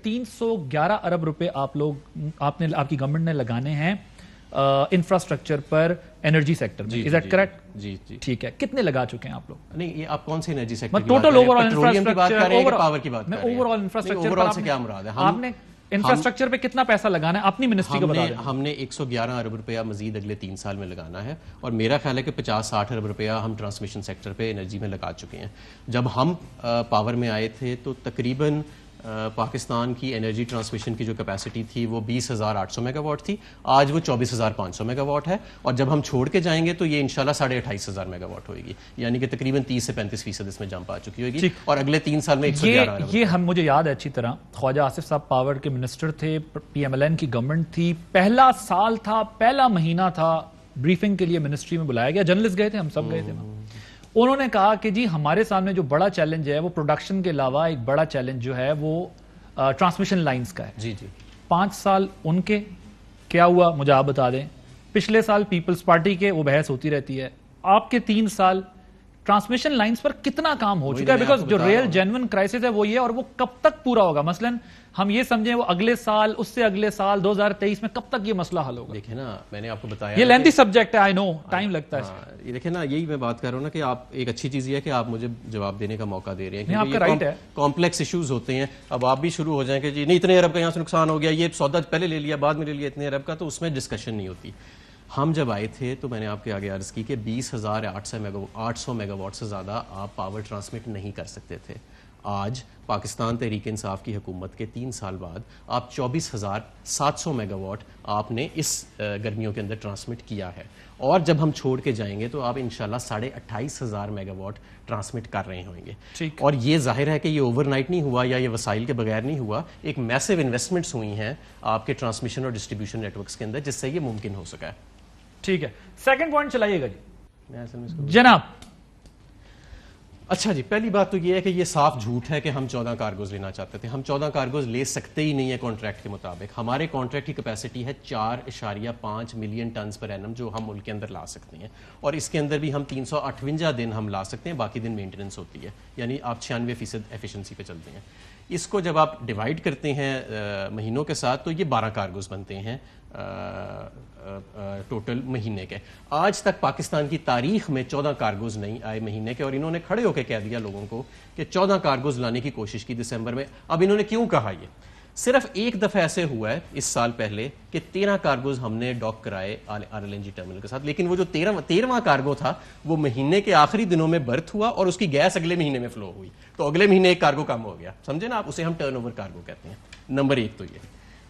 311 अरब रुपए आप की गवर्नमेंट ने लगाने हैं इंफ्रास्ट्रक्चर पर एनर्जी सेक्टर में, इज दैट करेक्ट? जी जी ठीक है, कितने लगा चुके हैं आप लोग? नहीं, ये आप कौन से एनर्जी सेक्टर की टोटल ओवरऑल पेट्रोलियम की बात कर रहे हैं कि पावर की बात कर रहे हैं? ओवरऑल इंफ्रास्ट्रक्चर ओवरऑल से क्या मुराद है? आपने इंफ्रास्ट्रक्चर पे कितना पैसा लगाना है अपनी मिनिस्ट्री को बता दें। हमने 111 अरब रुपया मजीद अगले 3 साल में लगाना है, और मेरा ख्याल है कि 50-60 अरब रुपया हम ट्रांसमिशन सेक्टर पे एनर्जी में लगा चुके हैं। जब हम पावर में आए थे तो तकरीबन पाकिस्तान की एनर्जी ट्रांसमिशन की जो कैपेसिटी थी वो 20,800 मेगावाट थी, आज वो 24,500 मेगावाट है, और जब हम छोड़ के जाएंगे तो ये इंशाल्लाह 28,500 मेगावाट होगी, यानी कि तकरीबन 30 से 35% इसमें जंप आ चुकी होगी, और अगले 3 साल में 111 ये हम मुझे याद है अच्छी तरह, ख्वाजा आसिफ साहब पावर के मिनिस्टर थे, PMLN की गवर्नमेंट थी, पहला साल था, पहला महीना था, ब्रीफिंग के लिए मिनिस्ट्री में बुलाया गया, जर्नलिस्ट गए थे, हम सब गए थे। उन्होंने कहा कि जी हमारे सामने जो बड़ा चैलेंज है वो प्रोडक्शन के अलावा एक बड़ा चैलेंज जो है वो ट्रांसमिशन लाइंस का है। जी जी 5 साल उनके क्या हुआ मुझे आप बता दें, पिछले साल पीपल्स पार्टी के, वो बहस होती रहती है, आपके 3 साल ट्रांसमिशन लाइंस पर कितना काम हो चुका है? बिकॉज जो रियल जेन्युइन क्राइसिस है वो ये, और वो कब तक पूरा होगा? मसलन हम ये समझें वो अगले साल, उससे अगले साल 2023 में कब तक ये मसला हल होगा? देखिए ना, मैंने आपको बताया ये लेंथी सब्जेक्ट है, आई नो टाइम लगता है। ये देखिए ना, यही मैं बात कर रहा हूँ ना कि आप, एक अच्छी चीज़ ये है कि आप मुझे जवाब देने का मौका दे रहे हैं, आपका राइट है। कॉम्प्लेक्स इश्यूज होते हैं, अब आप भी शुरू हो जाएं कि जी नहीं इतने अरब का यहाँ से नुकसान हो गया, ये सौदा पहले ले लिया बाद में ले लिया इतने अरब का, तो उसमें डिस्कशन नहीं होती। हम जब आए थे तो मैंने आपके आगे अर्ज की कि 20,800 मेगावाट से ज़्यादा आप पावर ट्रांसमिट नहीं कर सकते थे। आज पाकिस्तान तहरीक इंसाफ की हुकूमत के 3 साल बाद आप 24,700 मेगावाट आपने इस गर्मियों के अंदर ट्रांसमिट किया है, और जब हम छोड़ के जाएंगे तो आप इंशाल्लाह 28,500 मेगावाट ट्रांसमिट कर रहे होंगे। और ये जाहिर है कि ये ओवरनाइट नहीं हुआ या ये वसाइल के बगैर नहीं हुआ, एक मैसिव इन्वेस्टमेंट्स हुई हैं आपके ट्रांसमिशन और डिस्ट्रीब्यूशन नेटवर्क्स के अंदर, जिससे ये मुमकिन हो सका है। ठीक है, सेकंड पॉइंट चलाइएगा जी जनाब। अच्छा जी, पहली बात तो ये है कि ये साफ झूठ है कि हम 14 कार्गोज लेना चाहते थे। हम 14 कार्गोज ले सकते ही नहीं है कॉन्ट्रैक्ट के मुताबिक। हमारे कॉन्ट्रैक्ट की कैपेसिटी है 4.5 मिलियन टन पर एनम जो हम मुल्क के अंदर ला सकते हैं, और इसके अंदर भी हम 358 दिन हम ला सकते हैं, बाकी दिन मेंटेनेंस होती है, यानी आप 96% एफिशिएंसी पे चलते हैं। इसको जब आप डिवाइड करते हैं महीनों के साथ तो ये 12 कार्गोज बनते हैं टोटल महीने के। आज तक पाकिस्तान की तारीख में 14 कार्गोज नहीं आए महीने के, और इन्होंने खड़े होकर कह दिया लोगों को कि 14 कार्गोज लाने की कोशिश की दिसंबर में। अब इन्होंने क्यों कहा? ये सिर्फ एक दफा ऐसे हुआ है इस साल पहले कि 13 कार्गोज हमने डॉक कराए RLNG टर्मिनल के साथ, लेकिन वो जो 13वां कार्गो था वो महीने के आखिरी दिनों में बर्थ हुआ और उसकी गैस अगले महीने में फ्लो हुई, तो अगले महीने एक कार्गो कम हो गया, समझे ना आप, उसे हम टर्नओवर कार्गो कहते हैं। नंबर 1 तो ये।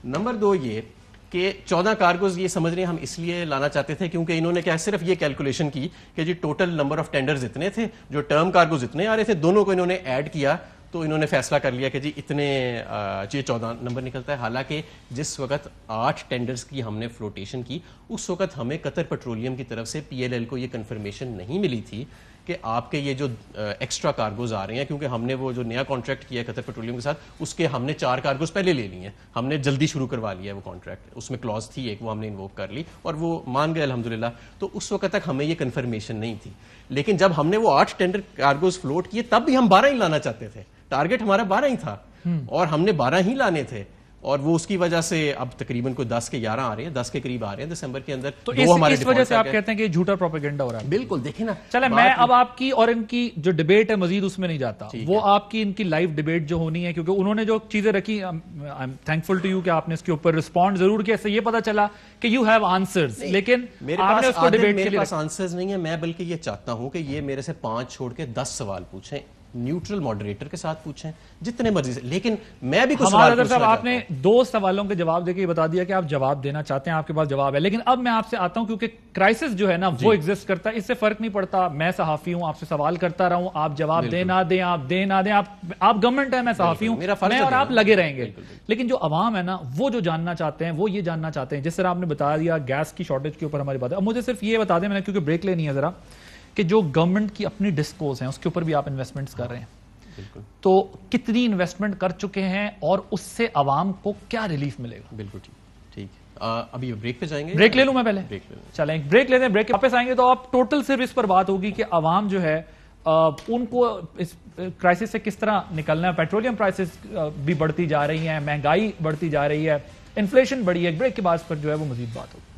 नंबर 2 ये कि 14 कार्गोज ये समझ रहे हैं हम इसलिए लाना चाहते थे क्योंकि इन्होंने क्या सिर्फ ये कैलकुलेशन की कि जी टोटल नंबर ऑफ टेंडर्स इतने थे, जो टर्म कार्गोज इतने आ रहे थे, दोनों को इन्होंने ऐड किया तो इन्होंने फैसला कर लिया कि जी इतने ये 14 नंबर निकलता है। हालांकि जिस वक्त 8 टेंडर्स की हमने फ्लोटेशन की उस वक्त हमें कतर पेट्रोलियम की तरफ से PLL को ये कंफर्मेशन नहीं मिली थी कि आपके ये जो एक्स्ट्रा कार्गोज आ रहे हैं, क्योंकि हमने वो जो नया कॉन्ट्रैक्ट किया है कतर पेट्रोलियम के साथ, उसके हमने 4 कार्गोज पहले ले लिए हैं, हमने जल्दी शुरू करवा लिया है वो कॉन्ट्रैक्ट, उसमें क्लॉज थी एक, वो हमने इन्वोक कर ली और वो मान गए अल्हम्दुलिल्लाह। तो उस वक्त तक हमें ये कंफर्मेशन नहीं थी, लेकिन जब हमने वो 8 टेंडर कार्गोज फ्लोट किए तब भी हम 12 ही लाना चाहते थे, टारगेट हमारा 12 ही था और हमने 12 ही लाने थे, और वो उसकी वजह से अब तकरीबन कोई 10 के 11 आ रहे हैं, 10 के करीब आ रहे हैं दिसंबर के अंदर। तो इस वजह से आप कहते हैं कि झूठा प्रोपेगेंडा हो रहा है? बिल्कुल, देखें ना। चले मैं अब आपकी और इनकी जो डिबेट है मजीद उसमें नहीं जाता, वो आपकी इनकी लाइव डिबेट जो होनी है, क्योंकि उन्होंने जो चीजें रखी, I am thankful to you कि आपने इसके ऊपर रिस्पॉन्ड जरूर किया, इससे ये पता चला कि यू हैव आंसर्स, लेकिन मेरे पास आंसर्स नहीं है। मैं बल्कि ये चाहता हूं कि ये मेरे से 5 छोड़ के 10 सवाल पूछें, न्यूट्रल मॉडरेटर के साथ पूछें जितने मर्जी से, लेकिन मैं भी कुछ सवाल पूछना चाहता हूं। आपने 2 सवालों के जवाब देके बता दिया कि आप जवाब देना चाहते हैं, आपके पास जवाब है, लेकिन अब मैं आपसे आता हूं क्योंकि क्राइसिस जो है ना वो एग्जिस्ट करता है, इससे फर्क नहीं पड़ता मैं सहाफी हूं, आपसे सवाल करता रहूं, आप जवाब दे ना दें, आप दे ना दें, आप गवर्नमेंट है, मैं सहाफी हूं, मैं और आप लगे रहेंगे। लेकिन जो अवाम है ना वो जो जानना चाहते हैं वो ये जानना चाहते हैं, जिस तरह आपने बता दिया गैस की शॉर्टेज के ऊपर हमारी बात है। अब मुझे सिर्फ ये बता दें, मैंने क्योंकि ब्रेक लेनी है जरा, कि जो गवर्नमेंट की अपनी डिस्कोर्स हैं उसके ऊपर भी आप इन्वेस्टमेंट्स कर रहे हैं, तो कितनी इन्वेस्टमेंट कर चुके हैं और उससे आवाम को क्या रिलीफ मिलेगा? बिल्कुल ठीक। अभी ब्रेक पे जाएंगे, ब्रेक ले लूं मैं पहले? ब्रेक ले लूं। चलें ब्रेक लेते हैं, ब्रेक वापस आएंगे तो आप टोटल सिर्फ इस पर बात होगी कि आवाम जो है ان کو اس کرائسس سے کس طرح نکلنا ہے. پیٹرولیم پرائسز بھی بڑھتی جا رہی ہیں, مہنگائی بڑھتی جا رہی ہے, انفلیشن بڑھی ہے. ایک بریک کے بعد پر جو ہے وہ مزید بات ہوگی.